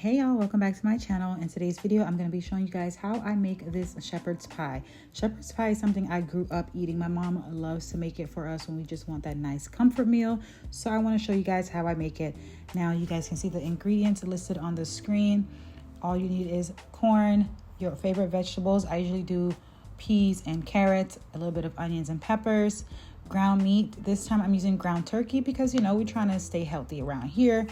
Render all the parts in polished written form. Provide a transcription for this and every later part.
Hey y'all, welcome back to my channel. In today's video, I'm going to be showing you guys how I make this shepherd's pie. Shepherd's pie is something I grew up eating. My mom loves to make it for us when we just want that nice comfort meal. So I want to show you guys how I make it. Now you guys can see the ingredients listed on the screen. All you need is corn, your favorite vegetables. I usually do peas and carrots, a little bit of onions and peppers, ground meat. This time I'm using ground turkey because, you know, we're trying to stay healthy around here,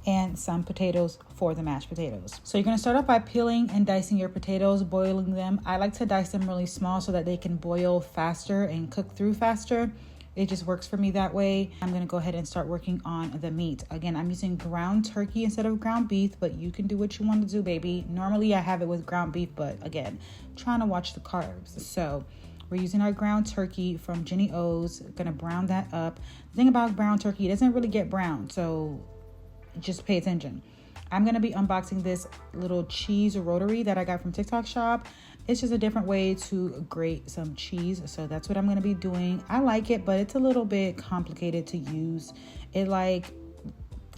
and some potatoes for the mashed potatoes. So you're going to start off by peeling and dicing your potatoes, boiling them. I like to dice them really small so that they can boil faster and cook through faster. It just works for me that way. I'm going to go ahead and start working on the meat. Again, I'm using ground turkey instead of ground beef, but you can do what you want to do, baby. Normally I have it with ground beef, but again, trying to watch the carbs. So we're using our ground turkey from Jenny O's. Gonna brown that up. The thing about ground turkey, it doesn't really get brown, so just pay attention. I'm gonna be unboxing this little cheese rotary that I got from TikTok shop. It's just a different way to grate some cheese, so that's what I'm gonna be doing. I like it, but it's a little bit complicated to use. It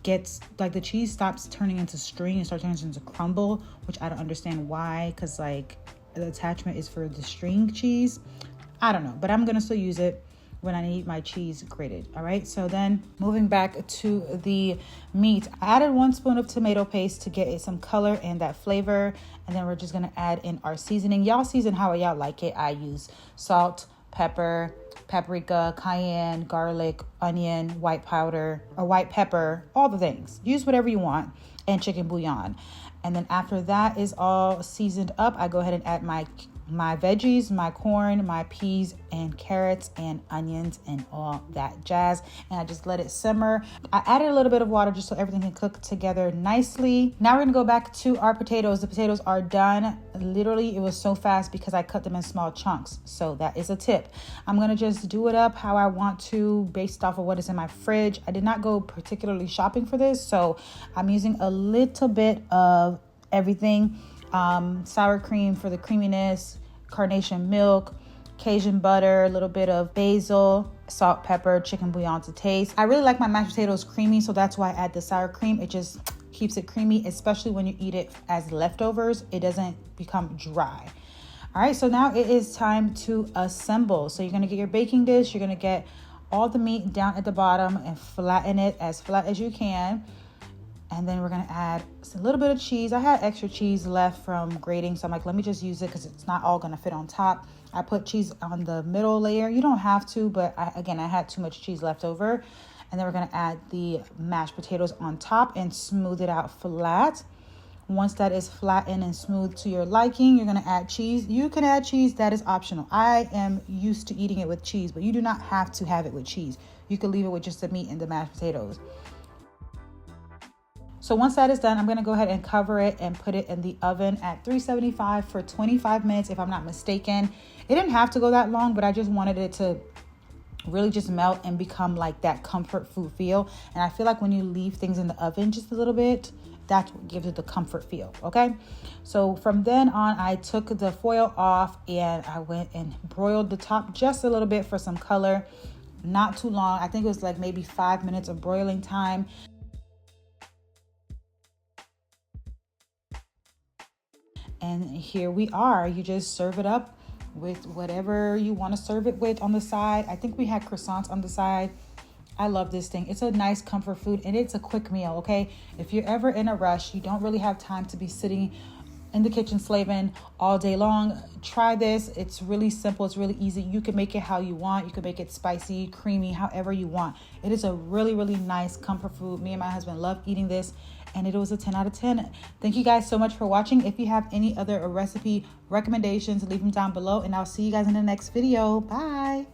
gets the cheese stops turning into string and starts turning into crumble, which I don't understand why, because the attachment is for the string cheese. I don't know, but I'm gonna still use it when I need my cheese grated. All right, so then moving back to the meat, I added 1 spoon of tomato paste to get it some color and that flavor, and then we're just gonna add in our seasoning. Y'all season how y'all like it. I use salt, pepper, paprika, cayenne, garlic, onion, white powder or white pepper, all the things. Use whatever you want, and chicken bouillon. And then after that is all seasoned up, I go ahead and add my veggies, my corn, my peas and carrots and onions and all that jazz. And I just let it simmer. I added a little bit of water just so everything can cook together nicely. Now we're gonna go back to our potatoes. The potatoes are done. Literally, it was so fast because I cut them in small chunks. So that is a tip. I'm gonna just do it up how I want to based off of what is in my fridge. I did not go particularly shopping for this, so I'm using a little bit of everything. Sour cream for the creaminess, carnation milk, Cajun butter, a little bit of basil, salt, pepper, chicken bouillon to taste. I really like my mashed potatoes creamy, so that's why I add the sour cream. It just keeps it creamy, especially when you eat it as leftovers. It doesn't become dry. All right, so now it is time to assemble. So you're gonna get your baking dish. You're gonna get all the meat down at the bottom and flatten it as flat as you can. And then we're gonna add a little bit of cheese. I had extra cheese left from grating, so I'm like, let me just use it because it's not all gonna fit on top. I put cheese on the middle layer. You don't have to, but I had too much cheese left over. And then we're gonna add the mashed potatoes on top and smooth it out flat. Once that is flattened and smooth to your liking, you're gonna add cheese. You can add cheese, that is optional. I am used to eating it with cheese, but you do not have to have it with cheese. You can leave it with just the meat and the mashed potatoes. So once that is done, I'm gonna go ahead and cover it and put it in the oven at 375 for 25 minutes, if I'm not mistaken. It didn't have to go that long, but I just wanted it to really just melt and become like that comfort food feel. And I feel like when you leave things in the oven just a little bit, that's what gives it the comfort feel, okay? So from then on, I took the foil off and I went and broiled the top just a little bit for some color. Not too long. I think it was like maybe 5 minutes of broiling time. And here we are. You just serve it up with whatever you want to serve it with on the side. I think we had croissants on the side. I love this thing. It's a nice comfort food and it's a quick meal, okay? If you're ever in a rush, you don't really have time to be sitting in the kitchen slaving all day long, try this. It's really simple. It's really easy. You can make it how you want. You can make it spicy, creamy, however you want. It is a really, really nice comfort food. Me and my husband love eating this, and it was a 10 out of 10. Thank you guys so much for watching. If you have any other recipe recommendations, leave them down below, and I'll see you guys in the next video. Bye.